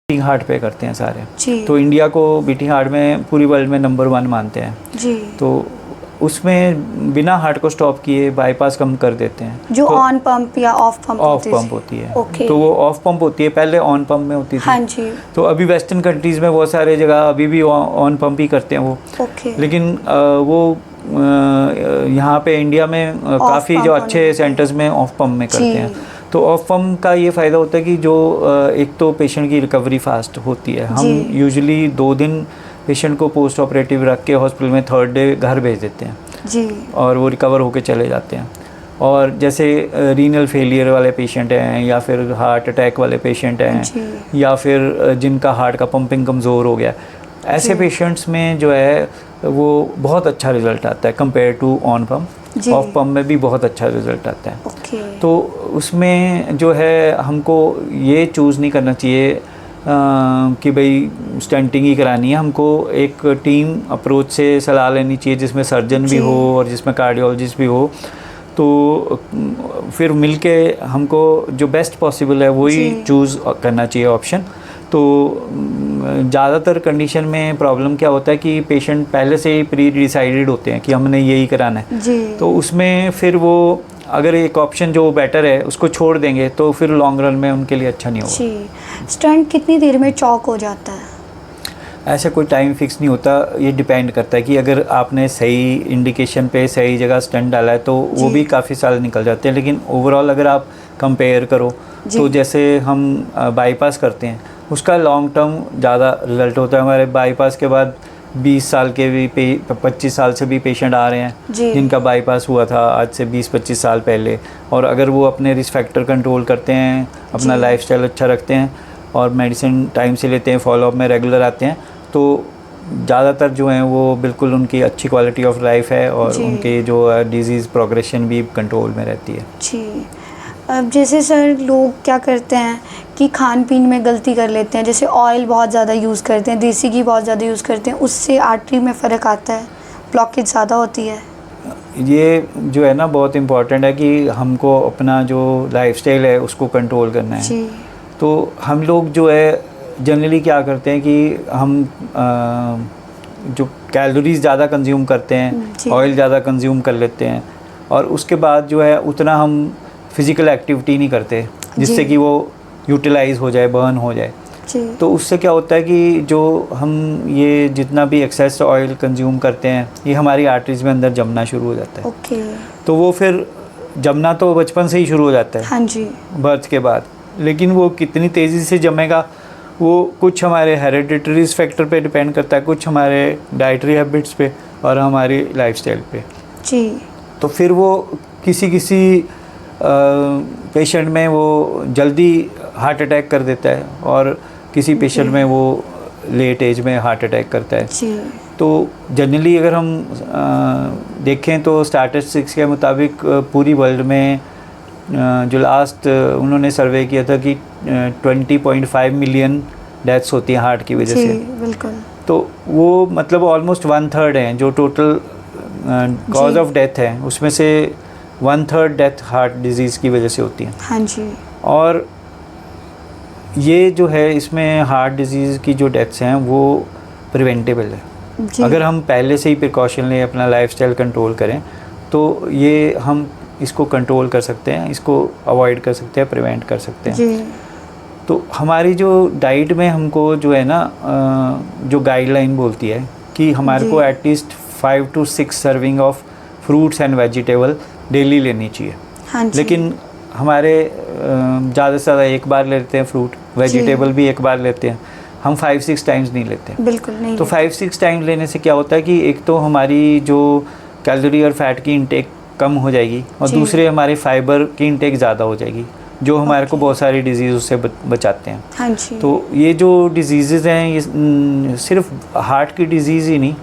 Beating heart पे करते हैं सारे जी। तो इंडिया को बीटिंग हार्ट में पूरी वर्ल्ड में नंबर 1 मानते हैं जी। तो उसमें बिना हार्ट को स्टॉप किए बाईपास कम कर देते हैं। जो तो ऑन पंप या ऑफ पंप होती है। ओके। तो वो ऑफ पंप होती है, पहले ऑन पंप में होती थी। हाँ जी। तो अभी वेस्टर्न कंट्रीज़ में बहुत सारे जगह अभी भी ऑन पंप ही करते हैं वो। ओके। लेकिन वो यहाँ पे इंडिया में काफ़ी जो अच्छे सेंटर्स में ऑफ पंप में करते हैं। तो ऑफ पंप का ये फ़ायदा होता है कि जो एक तो पेशेंट की रिकवरी फास्ट होती है। हम यूजुअली 2 दिन पेशेंट को पोस्ट ऑपरेटिव रख के हॉस्पिटल में 3rd डे घर भेज देते हैं जी। और वो रिकवर होके चले जाते हैं। और जैसे रीनल फेलियर वाले पेशेंट हैं या फिर हार्ट अटैक वाले पेशेंट हैं या फिर जिनका हार्ट का पंपिंग कमज़ोर हो गया, ऐसे पेशेंट्स में जो है वो बहुत अच्छा रिज़ल्ट आता है compare to on pump. Off pump में भी बहुत अच्छा रिज़ल्ट आता है। तो उसमें जो है हमको ये चूज़ नहीं करना चाहिए कि भाई स्टंटिंग ही करानी है। हमको एक टीम अप्रोच से सलाह लेनी चाहिए जिसमें सर्जन भी हो और जिसमें कार्डियोलॉजिस्ट भी हो। तो फिर मिलके हमको जो बेस्ट पॉसिबल है वही चूज़ करना चाहिए ऑप्शन। तो ज़्यादातर कंडीशन में प्रॉब्लम क्या होता है कि पेशेंट पहले से ही प्री डिसाइडेड होते हैं कि हमने यही कराना है जी। तो उसमें फिर वो अगर एक ऑप्शन जो बेटर है उसको छोड़ देंगे तो फिर लॉन्ग रन में उनके लिए अच्छा नहीं होगा। जी। स्टंट कितनी देर में चॉक हो जाता है? ऐसा कोई टाइम फिक्स नहीं होता, ये डिपेंड करता है कि अगर आपने सही इंडिकेशन पे सही जगह स्टंट डाला है तो वो भी काफ़ी साल निकल जाते हैं। लेकिन ओवरऑल अगर आप कंपेयर करो तो जैसे हम बाईपास करते हैं उसका लॉन्ग टर्म ज़्यादा रिजल्ट होता है। हमारे बाईपास के बाद 20 साल के भी 25 साल से भी पेशेंट आ रहे हैं जिनका बाईपास हुआ था आज से 20-25 साल पहले। और अगर वो अपने रिस्क फैक्टर कंट्रोल करते हैं, अपना लाइफस्टाइल अच्छा रखते हैं और मेडिसिन टाइम से लेते हैं, फॉलोअप में रेगुलर आते हैं, तो ज़्यादातर जो हैं वो बिल्कुल उनकी अच्छी क्वालिटी ऑफ लाइफ है और उनकी जो डिजीज़ प्रोग्रेशन भी कंट्रोल में रहती है। जी। अब जैसे सर लोग क्या करते हैं कि खान पीन में गलती कर लेते हैं, जैसे ऑयल बहुत ज़्यादा यूज़ करते हैं, देसी घी बहुत ज़्यादा यूज़ करते हैं, उससे आर्टरी में फ़र्क आता है, ब्लॉकेज ज़्यादा होती है। ये जो है ना बहुत इम्पॉर्टेंट है कि हमको अपना जो लाइफस्टाइल है उसको कंट्रोल करना है जी। तो हम लोग जो है जनरली क्या करते हैं कि हम जो कैलोरीज ज़्यादा कंज्यूम करते हैं, ऑयल ज़्यादा कंज्यूम कर लेते हैं और उसके बाद जो है उतना हम फिज़िकल एक्टिविटी नहीं करते जिससे कि वो यूटिलाइज़ हो जाए, बर्न हो जाए। तो उससे क्या होता है कि जो हम ये जितना भी एक्सेस ऑयल कंज्यूम करते हैं ये हमारी आर्टरीज में अंदर जमना शुरू हो जाता है। तो वो फिर जमना तो बचपन से ही शुरू हो जाता है। हाँ जी। बर्थ के बाद, लेकिन वो कितनी तेज़ी से जमेगा वो कुछ हमारे हेरिडिटरी फैक्टर पे डिपेंड करता है, कुछ हमारे डाइटरी हैबिट्स पे और हमारी लाइफस्टाइल पे। जी। तो फिर वो किसी पेशेंट में वो जल्दी हार्ट अटैक कर देता है और किसी पेशेंट में वो लेट एज में हार्ट अटैक करता है। जी। तो जनरली अगर हम देखें तो स्टैटिस्टिक्स के मुताबिक पूरी वर्ल्ड में जो लास्ट उन्होंने सर्वे किया था कि 20.5 मिलियन डेथ्स होती हैं हार्ट की वजह से। बिल्कुल। तो वो मतलब ऑलमोस्ट 1/3 हैं जो टोटल कॉज ऑफ डेथ है, उसमें से 1/3 डेथ हार्ट डिजीज़ की वजह से होती है। हाँ जी। और ये जो है इसमें हार्ट डिजीज़ की जो डेथ्स हैं वो प्रिवेंटेबल है। अगर हम पहले से ही प्रिकॉशन लें, अपना लाइफस्टाइल कंट्रोल करें तो ये हम इसको कंट्रोल कर सकते हैं, इसको अवॉइड कर सकते हैं, प्रिवेंट कर सकते हैं। जी। तो हमारी जो डाइट में हमको जो है ना जो गाइडलाइन बोलती है कि हमारे को at least 5 to 6 serving of fruits and vegetable daily लेनी चाहिए। हाँ जी। लेकिन हमारे ज़्यादा से ज़्यादा एक बार लेते हैं फ्रूट, वेजिटेबल भी एक बार लेते हैं, हम 5-6 टाइम्स नहीं लेते। बिल्कुल नहीं। तो 5-6 टाइम्स लेने से क्या होता है कि एक तो हमारी जो कैलोरी और फैट की इंटेक कम हो जाएगी और दूसरे हमारे फाइबर की इंटेक ज़्यादा हो जाएगी जो हमारे को बहुत सारी डिजीज़ से बचाते हैं। हाँ जी। तो ये जो डिजीज़ हैं ये सिर्फ हार्ट की डिजीज़ ही नहीं,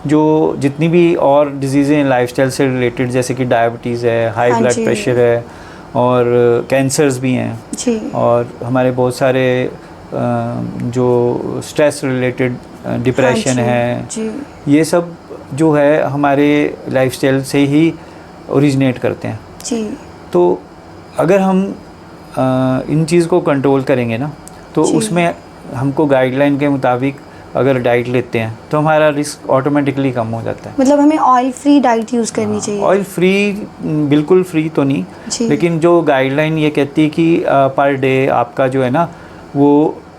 जो जितनी भी और डिजीज़ें हैं लाइफस्टाइल से रिलेटेड जैसे कि डायबिटीज़ है, हाई ब्लड प्रेशर है और कैंसर्स भी हैं जी। और हमारे बहुत सारे जो स्ट्रेस रिलेटेड डिप्रेशन है जी। ये सब जो है हमारे लाइफस्टाइल से ही ओरिजिनेट करते हैं। जी। तो अगर हम इन चीज़ को कंट्रोल करेंगे ना तो उसमें हमको गाइडलाइन के मुताबिक अगर डाइट लेते हैं तो हमारा रिस्क ऑटोमेटिकली कम हो जाता है। मतलब हमें ऑयल फ्री डाइट यूज़ करनी चाहिए? ऑयल फ्री बिल्कुल फ्री तो नहीं, लेकिन जो गाइडलाइन ये कहती है कि पर डे आपका जो है ना वो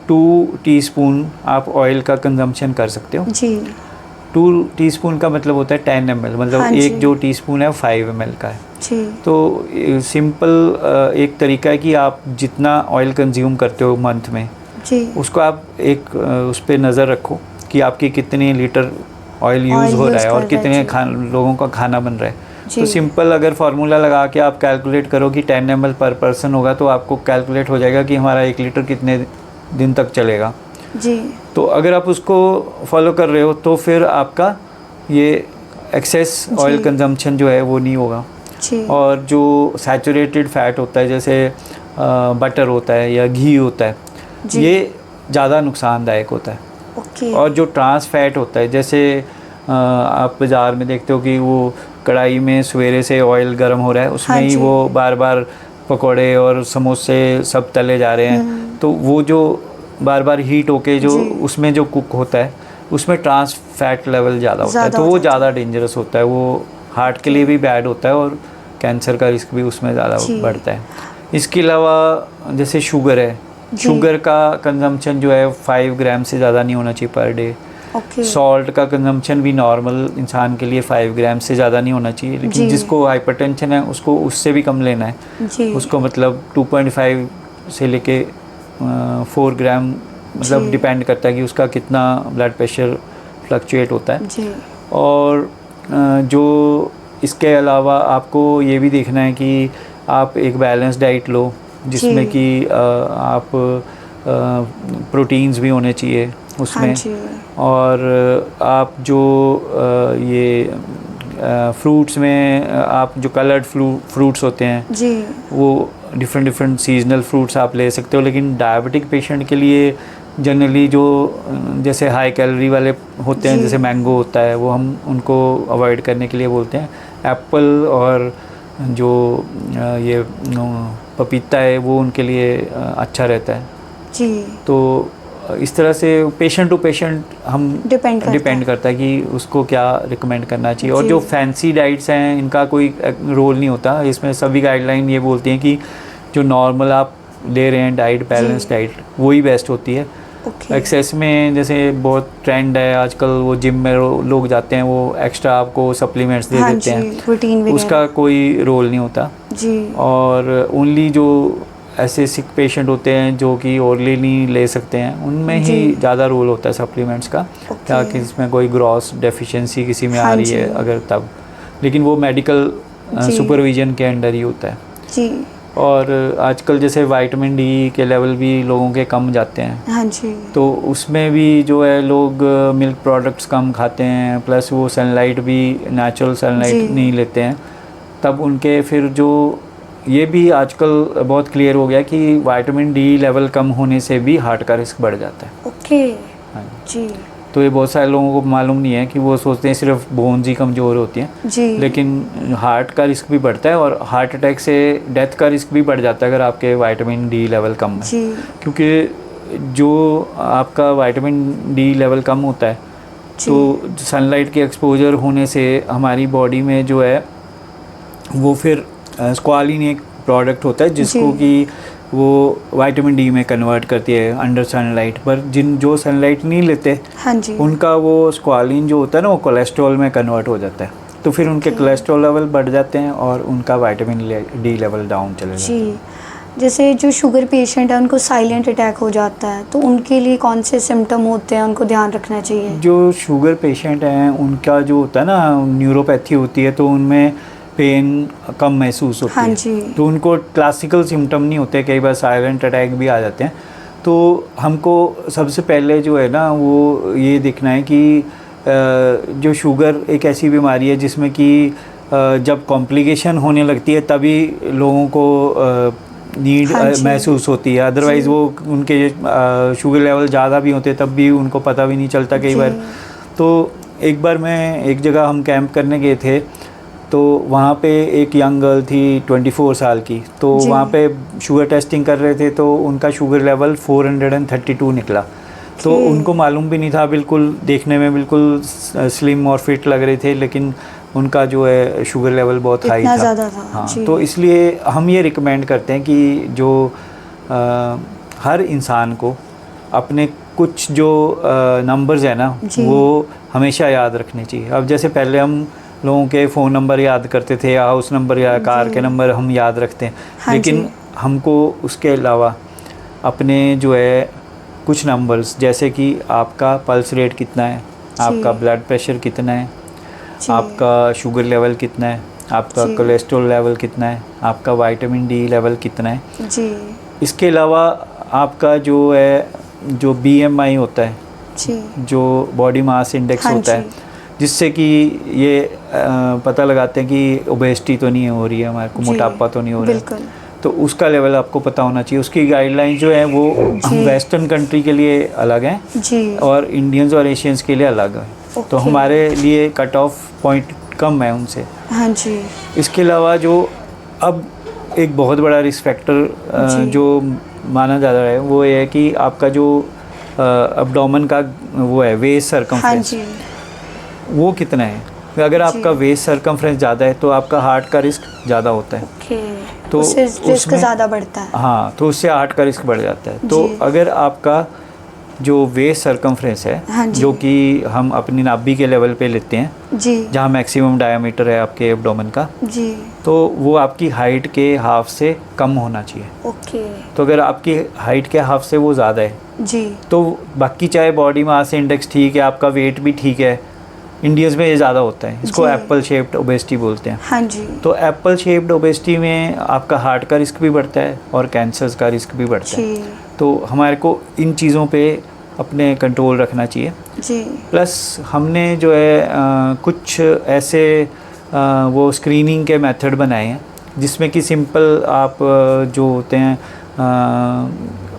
2 टीस्पून आप ऑयल का कंजम्पशन कर सकते हो जी। 2 टीस्पून का मतलब होता है 10 ml, मतलब हाँ एक जी। जो टीस्पून है 5 ml का है। जी। तो सिंपल एक तरीका है कि आप जितना ऑयल कंज्यूम करते हो मंथ में जी। उसको आप एक उस पर नज़र रखो कि आपकी कितने लीटर ऑयल यूज़ हो रहा है और कितने लोगों का खाना बन रहा है। तो सिंपल अगर फार्मूला लगा के आप कैलकुलेट करो कि 10 ml पर पर्सन होगा तो आपको कैलकुलेट हो जाएगा कि हमारा 1 लीटर कितने दिन तक चलेगा जी। तो अगर आप उसको फॉलो कर रहे हो तो फिर आपका ये एक्सेस ऑयल कंजम्पशन जो है वो नहीं होगा जी। और जो सैचुरेटेड फैट होता है जैसे बटर होता है या घी होता है ये ज़्यादा नुकसानदायक होता है। ओके। और जो ट्रांस फैट होता है जैसे आप बाज़ार में देखते हो कि वो कढ़ाई में सवेरे से ऑयल गर्म हो रहा है उसमें ही वो बार बार पकोड़े और समोसे सब तले जा रहे हैं, तो वो जो बार बार हीट होके जो उसमें जो कुक होता है उसमें ट्रांस फैट लेवल ज़्यादा होता है, तो वो ज़्यादा डेंजरस होता है, वो हार्ट के लिए भी बैड होता है और कैंसर का रिस्क भी उसमें ज़्यादा बढ़ता है। इसके अलावा जैसे शुगर है, शुगर का कंजम्पशन जो है 5 ग्राम से ज़्यादा नहीं होना चाहिए पर डे। सॉल्ट का कंजम्पशन भी नॉर्मल इंसान के लिए 5 ग्राम से ज़्यादा नहीं होना चाहिए, लेकिन जिसको हाइपरटेंशन है उसको उससे भी कम लेना है। उसको मतलब 2.5 से लेके 4 ग्राम, मतलब डिपेंड करता है कि उसका कितना ब्लड प्रेशर फ्लक्चुएट होता है। और जो इसके अलावा आपको ये भी देखना है कि आप एक बैलेंस डाइट लो जिसमें कि आप प्रोटीन्स भी होने चाहिए उसमें, और आप जो ये फ्रूट्स में आप जो कलर्ड फ्रूट्स होते हैं जी वो डिफरेंट सीजनल फ्रूट्स आप ले सकते हो, लेकिन डायबिटिक पेशेंट के लिए जनरली जो जैसे हाई कैलोरी वाले होते हैं जैसे मैंगो होता है वो हम उनको अवॉइड करने के लिए बोलते हैं। एप्पल और जो ये पपीता है वो उनके लिए अच्छा रहता है जी। तो इस तरह से पेशेंट टू पेशेंट हम डिपेंड करता है कि उसको क्या रिकमेंड करना चाहिए। और जो फैंसी डाइट्स हैं इनका कोई रोल नहीं होता इसमें, सभी गाइडलाइन ये बोलती हैं कि जो नॉर्मल आप ले रहे हैं डाइट, बैलेंस डाइट वही बेस्ट होती है। एक्सेस में जैसे बहुत ट्रेंड है आजकल, वो जिम में लोग जाते हैं वो एक्स्ट्रा आपको सप्लीमेंट्स दे देते हैं, प्रोटीन उसका कोई रोल नहीं होता जी। और ओनली जो ऐसे सिक पेशेंट होते हैं जो कि ओरली नहीं ले सकते हैं उनमें ही ज़्यादा रोल होता है सप्लीमेंट्स का, ताकि इसमें कोई ग्रॉस डेफिशिएंसी किसी में आ रही है अगर तब, लेकिन वो मेडिकल सुपरविजन के अंडर ही होता है जी। और आजकल जैसे विटामिन डी के लेवल भी लोगों के कम जाते हैं हाँ जी, तो उसमें भी जो है लोग मिल्क प्रोडक्ट्स कम खाते हैं, प्लस वो सनलाइट भी नेचुरल सनलाइट नहीं लेते हैं, तब उनके फिर जो ये भी आजकल बहुत क्लियर हो गया कि विटामिन डी लेवल कम होने से भी हार्ट का रिस्क बढ़ जाता है। ओके हाँ जी। तो ये बहुत सारे लोगों को मालूम नहीं है कि वो सोचते हैं सिर्फ बोन्स ही कमज़ोर होती हैं जी, लेकिन हार्ट का रिस्क भी बढ़ता है और हार्ट अटैक से डेथ का रिस्क भी बढ़ जाता है अगर आपके विटामिन डी लेवल कम है, क्योंकि जो आपका विटामिन डी लेवल कम होता है तो सनलाइट के एक्सपोजर होने से हमारी बॉडी में जो है वो फिर स्क्वालिन एक प्रोडक्ट होता है जिसको कि वो विटामिन डी में कन्वर्ट करती है अंडर सनलाइट, पर जो सनलाइट नहीं लेते हाँ जी, उनका वो स्क्वालिन जो होता है ना वो कोलेस्ट्रॉल में कन्वर्ट हो जाता है, तो फिर उनके कोलेस्ट्रॉल लेवल बढ़ जाते हैं और उनका विटामिन डी लेवल डाउन चले जाता है। जैसे जो शुगर पेशेंट है उनको साइलेंट अटैक हो जाता है तो उनके लिए कौन से सिम्टम होते हैं उनको ध्यान रखना चाहिए? जो शुगर पेशेंट हैं उनका जो होता है ना न्यूरोपैथी होती है तो उनमें पेन कम महसूस होती है जी, तो उनको क्लासिकल सिम्टम नहीं होते, कई बार साइलेंट अटैक भी आ जाते हैं। तो हमको सबसे पहले जो है ना वो ये देखना है कि जो शुगर एक ऐसी बीमारी है जिसमें कि जब कॉम्प्लिकेशन होने लगती है तभी लोगों को नीड महसूस होती है, अदरवाइज़ वो उनके शुगर लेवल ज़्यादा भी होते तब भी उनको पता भी नहीं चलता कई बार। तो एक बार मैं एक जगह हम कैंप करने गए थे तो वहाँ पे एक यंग गर्ल थी 24 साल की, तो वहाँ पे शुगर टेस्टिंग कर रहे थे तो उनका शुगर लेवल 432 निकला। तो उनको मालूम भी नहीं था, बिल्कुल देखने में बिल्कुल स्लिम और फिट लग रहे थे, लेकिन उनका जो है शुगर लेवल बहुत हाई था। ज़्यादा था। हाँ, जी। तो इसलिए हम ये रिकमेंड करते हैं कि जो हर इंसान को अपने कुछ जो नंबर्स है ना वो हमेशा याद रखने चाहिए। अब जैसे पहले हम लोगों के फ़ोन नंबर याद करते थे या हाउस नंबर या कार के नंबर हम याद रखते हैं, लेकिन हमको उसके अलावा अपने जो है कुछ नंबर्स, जैसे कि आपका पल्स रेट कितना है, आपका ब्लड प्रेशर कितना है, आपका शुगर लेवल कितना है, आपका कोलेस्ट्रॉल लेवल कितना है, आपका विटामिन डी लेवल कितना है जी। इसके अलावा आपका जो है जो BMI होता है जी। जो बॉडी मास इंडेक्स होता है, जिससे कि ये पता लगाते हैं कि ओबेसिटी तो नहीं हो रही है, हमारे को मोटापा तो नहीं हो रहा है, तो उसका लेवल आपको पता होना चाहिए। उसकी गाइडलाइन जो है वो वेस्टर्न कंट्री के लिए अलग है जी। और इंडियंस और एशियंस के लिए अलग है। तो हमारे लिए कट ऑफ पॉइंट कम है उनसे। हाँ जी। इसके अलावा जो अब एक बहुत बड़ा रिस्क फैक्टर जो माना जा रहा है वो ये है कि आपका जो एब्डोमेन का वो है वेस्ट सरकमफ्रेंस, वो कितना है। अगर आपका वेस्ट सरकमफ्रेंस ज़्यादा है तो आपका हार्ट का रिस्क ज़्यादा होता है, तो उससे रिस्क ज़्यादा बढ़ता है। हाँ, तो उससे हार्ट का रिस्क बढ़ जाता है। तो अगर आपका जो वेस्ट सरकमफ्रेंस है जो कि हम अपनी नाभि के लेवल पे लेते हैं जी, जहाँ मैक्सिमम डायमीटर है आपके एब्डोमेन का जी, तो वो आपकी हाइट के हाफ से कम होना चाहिए। ओके। तो अगर आपकी हाइट के हाफ से वो ज़्यादा है जी, तो बाकी चाहे बॉडी मास इंडेक्स ठीक है, आपका वेट भी ठीक है, इंडियंस में ये ज़्यादा होता है, इसको एप्पल शेप्ड ओबेसिटी बोलते हैं। हाँ जी। तो एप्पल शेप्ड ओबेसिटी में आपका हार्ट का रिस्क भी बढ़ता है और कैंसर्स का रिस्क भी बढ़ता है। तो हमारे को इन चीज़ों पे अपने कंट्रोल रखना चाहिए जी। प्लस हमने जो है कुछ ऐसे वो स्क्रीनिंग के मेथड बनाए हैं जिसमें कि सिंपल आप जो होते हैं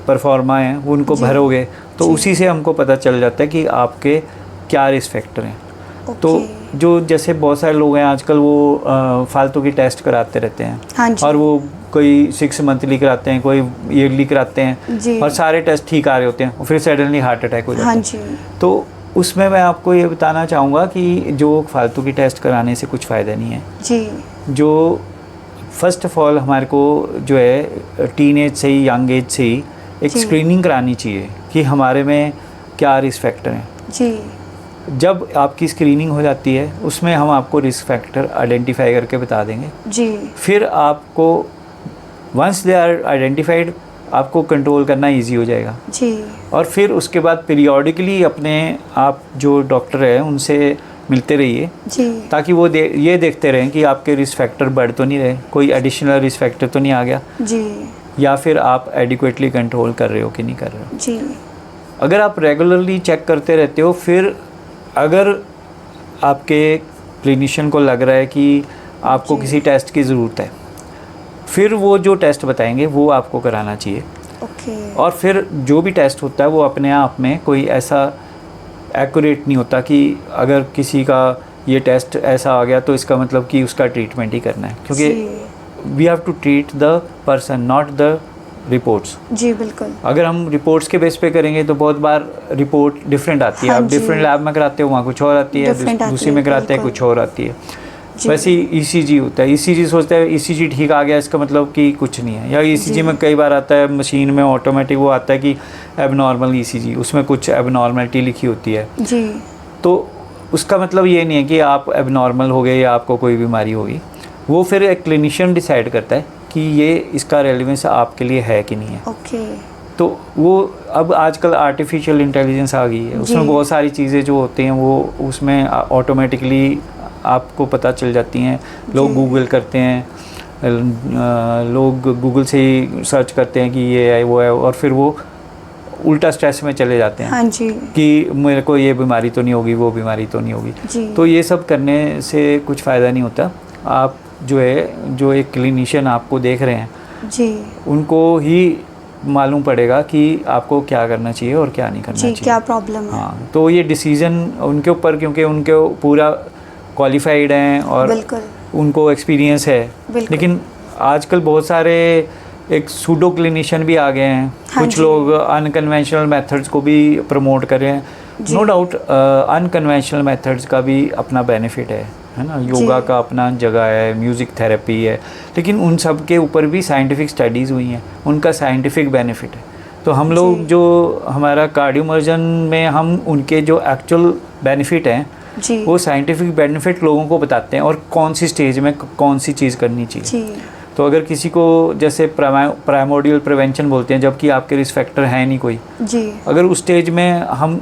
परफॉर्मा हैं उनको भरोगे तो उसी से हमको पता चल जाता है कि आपके क्या रिस्क फैक्टर हैं। तो जो जैसे बहुत सारे लोग हैं आजकल वो फालतू की टेस्ट कराते रहते हैं। हाँ जी। और वो कोई 6 मंथली कराते हैं, कोई ईयरली कराते हैं और सारे टेस्ट ठीक आ रहे होते हैं और फिर सडनली हार्ट अटैक हो जाता है। हाँ जी। तो उसमें मैं आपको ये बताना चाहूँगा कि जो फालतू की टेस्ट कराने से कुछ फ़ायदा नहीं है जी। जो फर्स्ट ऑफ ऑल हमारे को जो है टीन एज से ही, यंग एज से ही एक स्क्रीनिंग करानी चाहिए कि हमारे में क्या रिस्क फैक्टर हैं जी। जब आपकी स्क्रीनिंग हो जाती है उसमें हम आपको रिस्क फैक्टर आइडेंटिफाई करके बता देंगे जी। फिर आपको वंस दे आर आइडेंटिफाइड आपको कंट्रोल करना इजी हो जाएगा जी। और फिर उसके बाद पीरियोडिकली अपने आप जो डॉक्टर है उनसे मिलते रहिए जी। ताकि वो ये देखते रहें कि आपके रिस्क फैक्टर बढ़ तो नहीं रहे, कोई एडिशनल रिस्क फैक्टर तो नहीं आ गया जी। या फिर आप एडिक्वेटली कंट्रोल कर रहे हो कि नहीं कर रहे हो। जी। अगर आप रेगुलरली चेक करते रहते हो फिर अगर आपके क्लिनिशियन को लग रहा है कि आपको किसी टेस्ट की ज़रूरत है फिर वो जो टेस्ट बताएंगे वो आपको कराना चाहिए। ओके। और फिर जो भी टेस्ट होता है वो अपने आप में कोई ऐसा एक्यूरेट नहीं होता कि अगर किसी का ये टेस्ट ऐसा आ गया तो इसका मतलब कि उसका ट्रीटमेंट ही करना है, क्योंकि we have to treat the person not the reports. जी बिल्कुल। अगर हम रिपोर्ट्स के बेस पे करेंगे तो बहुत बार रिपोर्ट डिफरेंट आती है। आप डिफरेंट लैब में कराते हो वहाँ कुछ और आती है, दूसरी में कराते हैं कुछ और आती है। वैसे ही ECG होता है, ECG सोचता है ECG ठीक आ गया इसका मतलब कि कुछ नहीं है, या ECG में कई बार आता है मशीन में ऑटोमेटिक वो आता है कि एबनॉर्मल ECG, उसमें कुछ एबनॉर्मलिटी लिखी होती है जी। तो उसका मतलब ये नहीं है कि आप एबनॉर्मल हो गए या आपको कोई बीमारी होगी। वो फिर एक क्लिनिशियन डिसाइड करता है कि ये इसका रेलेवेंस आपके लिए है कि नहीं है। ओके। तो वो अब आजकल आर्टिफिशियल इंटेलिजेंस आ गई है, उसमें बहुत सारी चीज़ें जो होती हैं वो उसमें ऑटोमेटिकली आपको पता चल जाती हैं। लोग गूगल करते हैं, लोग गूगल से ही सर्च करते हैं कि ये है वो है और फिर वो उल्टा स्ट्रेस में चले जाते हैं। हाँ जी। कि मेरे को ये बीमारी तो नहीं होगी, वो बीमारी तो नहीं होगी जी। तो ये सब करने से कुछ फ़ायदा नहीं होता। आप जो है जो एक क्लिनिशियन आपको देख रहे हैं जी उनको ही मालूम पड़ेगा कि आपको क्या करना चाहिए और क्या नहीं करना चाहिए, क्या प्रॉब्लम है। हाँ, तो ये डिसीज़न उनके ऊपर, क्योंकि उनके पूरा क्वालिफाइड हैं और उनको एक्सपीरियंस है। लेकिन आजकल बहुत सारे एक सूडो क्लिनिशियन भी आ गए हैं, हाँ कुछ जी। लोग अनकन्वेंशनल मेथड्स को भी प्रमोट कर रहे हैं। जी। नो डाउट अनकन्वेंशनल मेथड्स का भी अपना बेनिफिट है ना, योगा जी। का अपना जगह है, म्यूज़िक थेरेपी है, लेकिन उन सब के ऊपर भी साइंटिफिक स्टडीज़ हुई हैं, उनका साइंटिफिक बेनिफिट है। तो हम लोग जी। जो हमारा कार्डियोवर्जन में हम उनके जो एक्चुअल बेनिफिट हैं जी। वो साइंटिफिक बेनिफिट लोगों को बताते हैं और कौन सी स्टेज में कौन सी चीज़ करनी चाहिए। जी। तो अगर किसी को जैसे प्राइमोडियल प्रिवेंशन बोलते हैं, जबकि आपके रिस्क फैक्टर है नहीं कोई, जी। अगर उस स्टेज में हम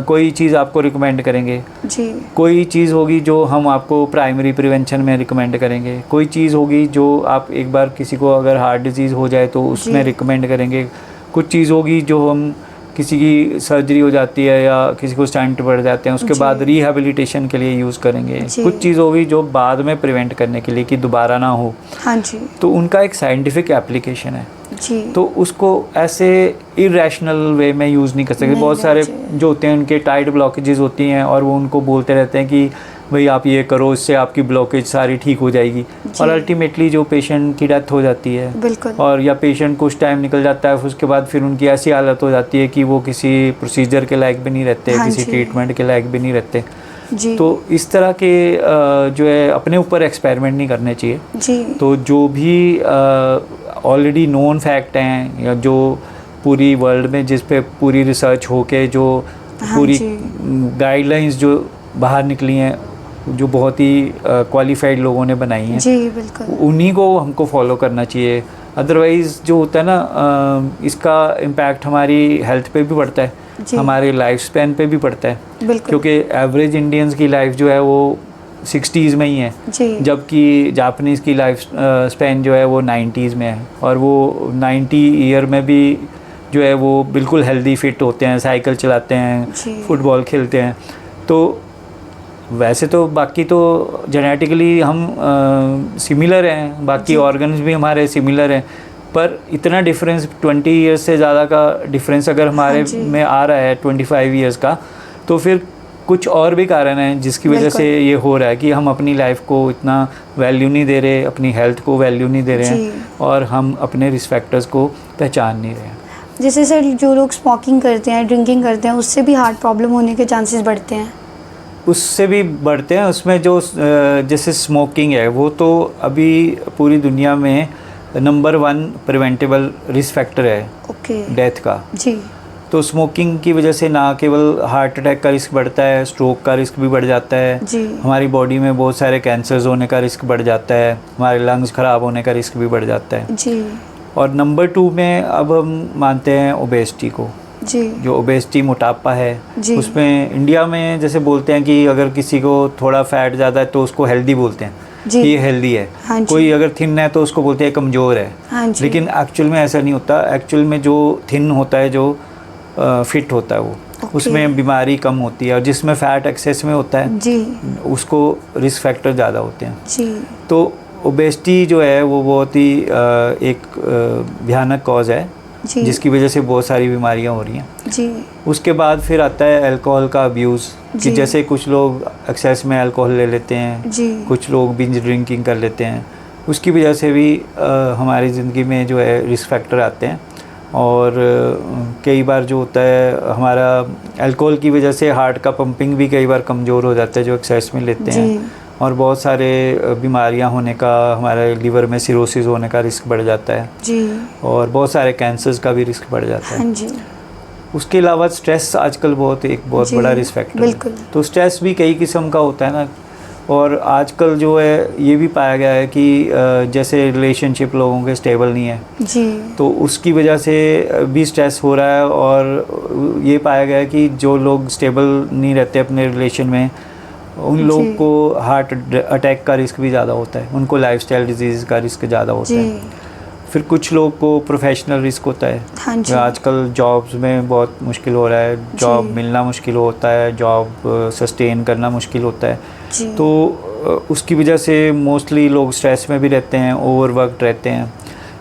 कोई चीज़ आपको रिकमेंड करेंगे, जी। कोई चीज़ होगी जो हम आपको प्राइमरी प्रिवेंशन में रिकमेंड करेंगे, कोई चीज़ होगी जो आप एक बार किसी को अगर हार्ट डिजीज़ हो जाए तो उसमें जी। रिकमेंड करेंगे, कुछ चीज़ होगी जो हम किसी की सर्जरी हो जाती है या किसी को स्टंट पड़ जाते हैं उसके जी। बाद रिहैबिलिटेशन के लिए यूज़ करेंगे, जी। कुछ चीज़ होगी जो बाद में प्रिवेंट करने के लिए कि दोबारा ना हो, हाँ जी। तो उनका एक साइंटिफिक एप्लीकेशन है। जी। तो उसको ऐसे इरेशनल वे में यूज़ नहीं कर सकते। नहीं बहुत सारे करना चाहिए। जो होते हैं उनके टाइट ब्लॉकेजेस होती हैं और वो उनको बोलते रहते हैं कि भाई आप ये करो, इससे आपकी ब्लॉकेज सारी ठीक हो जाएगी, जी। और अल्टीमेटली जो पेशेंट की डेथ हो जाती है, बिल्कुल। और या पेशेंट कुछ टाइम निकल जाता है, फिर उसके बाद फिर उनकी ऐसी हालत हो जाती है कि वो किसी प्रोसीजर के लायक भी नहीं रहते, हाँ किसी जी। ट्रीटमेंट के लायक भी नहीं रहते। जी। तो इस तरह के जो है अपने ऊपर एक्सपेरिमेंट नहीं करने चाहिए। जी। तो जो भी ऑलरेडी नोन फैक्ट हैं या जो पूरी वर्ल्ड में जिस पे पूरी रिसर्च होके जो हाँ पूरी जी। गाइडलाइंस जो बाहर निकली हैं, जो बहुत ही क्वालिफाइड लोगों ने बनाई हैं, जी। बिल्कुल। उन्हीं को हमको फॉलो करना चाहिए। अदरवाइज़ जो होता है ना, इसका इम्पैक्ट हमारी हेल्थ पे भी पड़ता है, जी। हमारे लाइफ स्पैन पे भी पड़ता है, बिल्कुल। क्योंकि एवरेज इंडियंस की लाइफ जो है वो 60s में ही है, जी। जबकि जापानीज़ की लाइफ स्पैन जो है वो 90s में है, और वो 90 ईयर में भी जो है वो बिल्कुल हेल्दी फिट होते हैं, साइकिल चलाते हैं, जी। फुटबॉल खेलते हैं। तो वैसे तो बाकी तो जेनेटिकली हम सिमिलर हैं, बाकी जी। ऑर्गन्स भी हमारे सिमिलर हैं, पर इतना डिफरेंस 20 ईयर्स से ज़्यादा का डिफरेंस अगर हमारे हाँ जी। में आ रहा है 25 ईयर्स का, तो फिर कुछ और भी कारण हैं जिसकी वजह से बिल्कुल। ये हो रहा है कि हम अपनी लाइफ को इतना वैल्यू नहीं दे रहे, अपनी हेल्थ को वैल्यू नहीं दे रहे जी। हैं, और हम अपने रिस्क फैक्टर्स को पहचान नहीं रहे हैं। जैसे सर जो लोग स्मोकिंग करते हैं, ड्रिंकिंग करते हैं, उससे भी हार्ट प्रॉब्लम होने के चांसेस बढ़ते हैं। उससे भी बढ़ते हैं। उसमें जो जैसे स्मोकिंग है वो तो अभी पूरी दुनिया में नंबर 1 प्रिवेंटेबल रिस्क फैक्टर है ओके। डेथ का। जी। तो स्मोकिंग की वजह से ना केवल हार्ट अटैक का रिस्क बढ़ता है, स्ट्रोक का रिस्क भी बढ़ जाता है, जी। हमारी बॉडी में बहुत सारे कैंसर्स होने का रिस्क बढ़ जाता है, हमारे लंग्स ख़राब होने का रिस्क भी बढ़ जाता है। जी। और नंबर 2 में अब हम मानते हैं ओबेसिटी को। जी। जो ओबेसिटी मोटापा है, जी। उसमें इंडिया में जैसे बोलते हैं कि अगर किसी को थोड़ा फैट ज़्यादा है तो उसको हेल्दी बोलते हैं, जी। ये हेल्दी है। हाँ जी। कोई अगर थिन है तो उसको बोलते हैं कमज़ोर है। हाँ जी। लेकिन एक्चुअल में ऐसा नहीं होता। एक्चुअल में जो थिन होता है, जो फिट होता है, वो ओके। उसमें बीमारी कम होती है, और जिसमें फ़ैट एक्सेस में होता है जी। उसको रिस्क फैक्टर ज़्यादा होते हैं। जी। तो ओबेसिटी जो है वो बहुत ही एक भयानक कॉज है, जी। जिसकी वजह से बहुत सारी बीमारियां हो रही हैं। जी। उसके बाद फिर आता है अल्कोहल का अब्यूज़, कि जी। जैसे कुछ लोग एक्सेस में अल्कोहल ले लेते हैं, जी। कुछ लोग बिंज ड्रिंकिंग कर लेते हैं, उसकी वजह से भी हमारी ज़िंदगी में जो है रिस्क फैक्टर आते हैं। और कई बार जो होता है हमारा अल्कोहल की वजह से हार्ट का पंपिंग भी कई बार कमज़ोर हो जाता है जो एक्सेस में लेते जी। हैं, और बहुत सारे बीमारियां होने का, हमारे लीवर में सिरोसिस होने का रिस्क बढ़ जाता है, जी। और बहुत सारे कैंसर्स का भी रिस्क बढ़ जाता है। हाँ जी। उसके अलावा स्ट्रेस आजकल एक बहुत जी, बड़ा रिस्क फैक्टर है। बिल्कुल। तो स्ट्रेस भी कई किस्म का होता है ना, और आजकल जो है ये भी पाया गया है कि जैसे रिलेशनशिप लोगों के स्टेबल नहीं है, जी। तो उसकी वजह से भी स्ट्रेस हो रहा है। और ये पाया गया है कि जो लोग स्टेबल नहीं रहते अपने रिलेशन में, उन लोगों जी। को हार्ट अटैक का रिस्क भी ज़्यादा होता है, उनको लाइफस्टाइल डिजीज़ का रिस्क ज़्यादा होता जी। है। फिर कुछ लोग को प्रोफेशनल रिस्क होता है। हाँ जी। आजकल जॉब्स में बहुत मुश्किल हो रहा है, जॉब जी। मिलना मुश्किल होता है, जॉब सस्टेन करना मुश्किल होता है। जी। तो उसकी वजह से मोस्टली लोग स्ट्रेस में भी रहते हैं, ओवरवर्कड रहते हैं।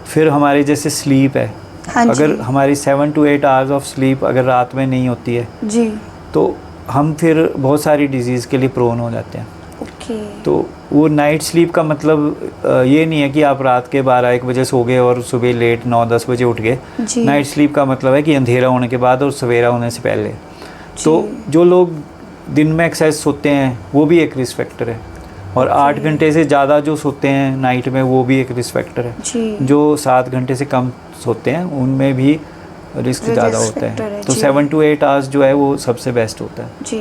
फिर हमारी जैसे स्लीप है, हाँ जी। अगर हमारी 7 to 8 आवर्स ऑफ स्लीप अगर रात में नहीं होती है, जी। तो हम फिर बहुत सारी डिजीज़ के लिए प्रोन हो जाते हैं। ओके। ओके। तो वो नाइट स्लीप का मतलब ये नहीं है कि आप रात के 12-1 बजे सो गए और सुबह लेट 9-10 बजे उठ गए। जी। नाइट स्लीप का मतलब है कि अंधेरा होने के बाद और सवेरा होने से पहले। तो जी। जो लोग दिन में एक्सेस सोते हैं वो भी एक रिस्क फैक्टर है, और 8 घंटे से ज़्यादा जो सोते हैं नाइट में वो भी एक रिस्क फैक्टर है। जी। जो 7 घंटे से कम सोते हैं उनमें भी रिस्क ज़्यादा रिस्क होता फैक्टर है। है, तो जी। 7 to 8 आवर्स जो है वो सबसे बेस्ट होता है। जी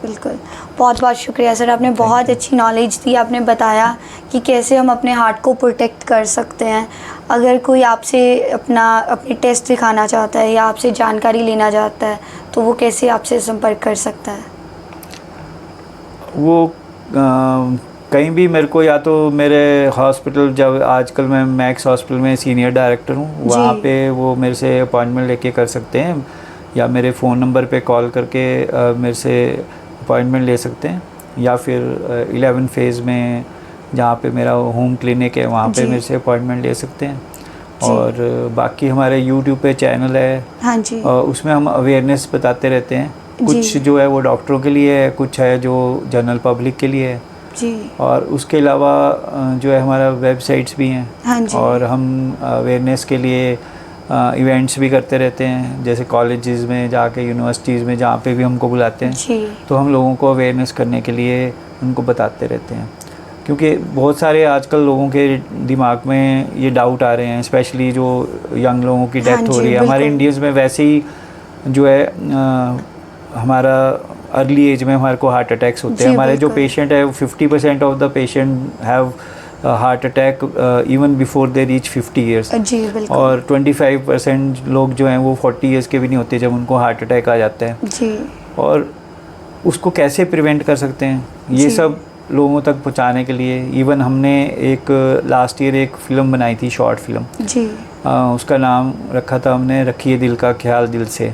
बिल्कुल, बहुत बहुत शुक्रिया सर, आपने बहुत अच्छी नॉलेज दी। आपने बताया कि कैसे हम अपने हार्ट को प्रोटेक्ट कर सकते हैं। अगर कोई आपसे अपनी टेस्ट दिखाना चाहता है या आपसे जानकारी लेना चाहता है तो वो कैसे आपसे संपर्क कर सकता है? वो कहीं भी मेरे को, या तो मेरे हॉस्पिटल, जब आजकल मैं मैक्स हॉस्पिटल में सीनियर डायरेक्टर हूँ, वहाँ पे वो मेरे से अपॉइंटमेंट लेके कर सकते हैं, या मेरे फ़ोन नंबर पे कॉल करके मेरे से अपॉइंटमेंट ले सकते हैं, या फिर 11 फेज़ में जहाँ पे मेरा होम क्लिनिक है वहाँ पे मेरे से अपॉइंटमेंट ले सकते हैं। और बाकी हमारे यूट्यूब पे चैनल है, हाँ जी, उसमें हम अवेयरनेस बताते रहते हैं। कुछ जो है वो डॉक्टरों के लिए है, कुछ है जो जनरल पब्लिक के लिए है जी। और उसके अलावा जो है हमारा वेबसाइट्स भी हैं। हाँ जी। और हम अवेयरनेस के लिए इवेंट्स भी करते रहते हैं, जैसे कॉलेजेस में जाके, यूनिवर्सिटीज़ में, जहाँ पे भी हमको बुलाते हैं जी। तो हम लोगों को अवेयरनेस करने के लिए उनको बताते रहते हैं। क्योंकि बहुत सारे आजकल लोगों के दिमाग में ये डाउट आ रहे हैं, स्पेशली जो यंग लोगों की डेथ हो रही है। हमारे इंडियंस में वैसे ही जो है हमारा अर्ली एज में हमारे को हार्ट अटैक्स होते हैं। हमारे जो पेशेंट है 50% of the patient have heart attack even before they reach 50 years. जी बिल्कुल। और 25% लोग जो हैं वो 40 ईयर्स के भी नहीं होते जब उनको हार्ट अटैक आ जाता है। जी। और उसको कैसे प्रिवेंट कर सकते हैं, ये सब लोगों तक पहुंचाने के लिए इवन हमने एक लास्ट ईयर एक फ़िल्म बनाई थी, शॉर्ट फिल्म जी। उसका नाम रखा था हमने, रखिए दिल का ख्याल दिल से।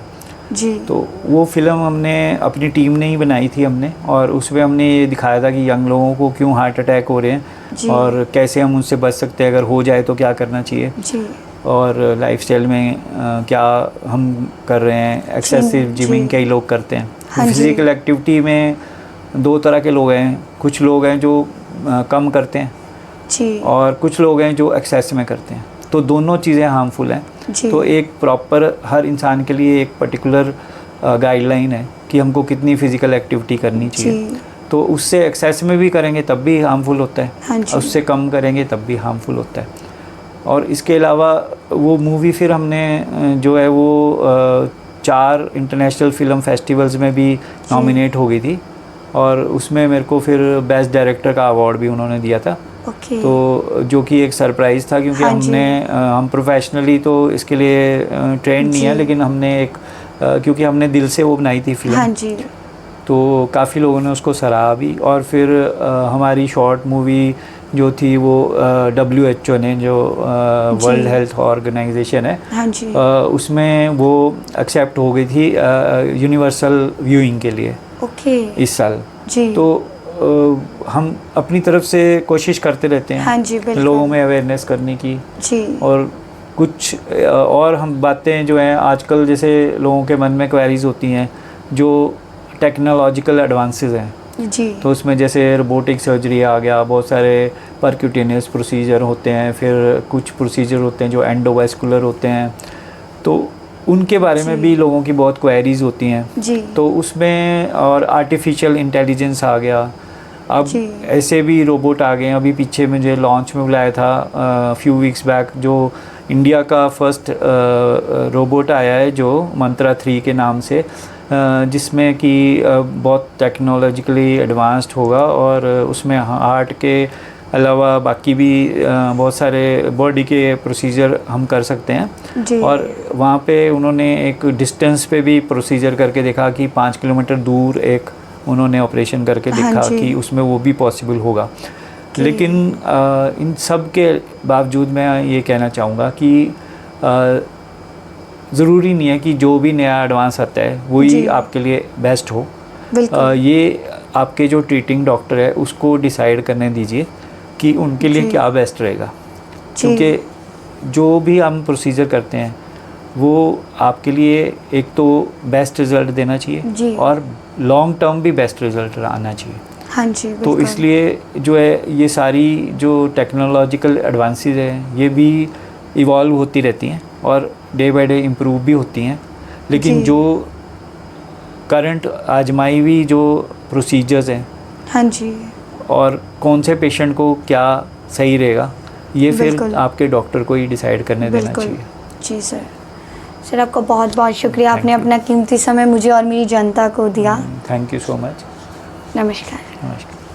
जी। तो वो फिल्म हमने अपनी टीम ने ही बनाई थी हमने, और उसमें हमने ये दिखाया था कि यंग लोगों को क्यों हार्ट अटैक हो रहे हैं और कैसे हम उनसे बच सकते हैं, अगर हो जाए तो क्या करना चाहिए जी। और लाइफस्टाइल में क्या हम कर रहे हैं। एक्सेसिव जिमिंग कई लोग करते हैं। हाँ फिजिकल एक्टिविटी में 2 तरह के लोग हैं, कुछ लोग हैं जो कम करते हैं जी। और कुछ लोग हैं जो एक्सेस में करते हैं। तो दोनों चीज़ें हार्मफुल हैं। तो एक प्रॉपर हर इंसान के लिए एक पर्टिकुलर गाइडलाइन है कि हमको कितनी फ़िज़िकल एक्टिविटी करनी चाहिए। तो उससे एक्सेस में भी करेंगे तब भी हार्मफुल होता है, हाँ उससे कम करेंगे तब भी हार्मफुल होता है। और इसके अलावा वो मूवी फिर हमने जो है वो 4 इंटरनेशनल फ़िल्म फेस्टिवल्स में भी नॉमिनेट हो गई थी, और उसमें मेरे को फिर बेस्ट डायरेक्टर का अवार्ड भी उन्होंने दिया था। तो जो कि एक सरप्राइज़ था, क्योंकि हम प्रोफेशनली तो इसके लिए ट्रेंड नहीं है, लेकिन हमने एक क्योंकि हमने दिल से वो बनाई थी फिल्म। हाँ जी। तो काफ़ी लोगों ने उसको सराहा भी। और फिर हमारी शॉर्ट मूवी जो थी वो WHO ने, जो वर्ल्ड हेल्थ ऑर्गेनाइजेशन है, हाँ जी। उसमें वो एक्सेप्ट हो गई थी यूनिवर्सल व्यूइंग के लिए इस साल। जी। तो हम अपनी तरफ से कोशिश करते रहते हैं, हाँ जी, लोगों में अवेयरनेस करने की। जी। और कुछ और हम बातें जो हैं आजकल, जैसे लोगों के मन में क्वेरीज होती हैं जो टेक्नोलॉजिकल एडवांसेस हैं जी। तो उसमें जैसे रोबोटिक सर्जरी आ गया, बहुत सारे परक्यूटेनियस प्रोसीजर होते हैं, फिर कुछ प्रोसीजर होते हैं जो एंडोवास्कुलर होते हैं, तो उनके बारे में भी लोगों की बहुत क्वेरीज होती हैं जी। तो उसमें, और आर्टिफिशियल इंटेलिजेंस आ गया। अब ऐसे भी रोबोट आ गए हैं। अभी पीछे मुझे लॉन्च में बुलाया था फ्यू वीक्स बैक, जो इंडिया का फर्स्ट रोबोट आया है जो मंत्रा 3 के नाम से, जिसमें कि बहुत टेक्नोलॉजिकली एडवांस्ड होगा और उसमें हार्ट के अलावा बाकी भी बहुत सारे बॉडी के प्रोसीजर हम कर सकते हैं जी। और वहाँ पे उन्होंने एक डिस्टेंस पे भी प्रोसीजर करके देखा कि 5 किलोमीटर दूर एक उन्होंने ऑपरेशन करके देखा कि उसमें वो भी पॉसिबल होगा। लेकिन इन सब के बावजूद मैं ये कहना चाहूँगा कि ज़रूरी नहीं है कि जो भी नया एडवांस आता है वही आपके लिए बेस्ट हो। ये आपके जो ट्रीटिंग डॉक्टर है उसको डिसाइड करने दीजिए कि उनके लिए क्या बेस्ट रहेगा, क्योंकि जो भी हम प्रोसीजर करते हैं वो आपके लिए एक तो बेस्ट रिज़ल्ट देना चाहिए और लॉन्ग टर्म भी बेस्ट रिज़ल्ट आना चाहिए। हाँ जी तो बिल्कुल। इसलिए जो है ये सारी जो टेक्नोलॉजिकल एडवांसेस हैं ये भी इवॉल्व होती रहती हैं और डे बाय डे इम्प्रूव भी होती हैं, लेकिन जी। जो करंट आजमाई हुई जो प्रोसीजर्स हैं हाँ जी और कौन से पेशेंट को क्या सही रहेगा ये फिर बिल्कुल। आपके डॉक्टर को ही डिसाइड करने देना बिल्कुल चाहिए। जी सर। सर आपका बहुत बहुत शुक्रिया, Thank आपने you. अपना कीमती समय मुझे और मेरी जनता को दिया। Thank you so much. नमस्कार। नमस्कार।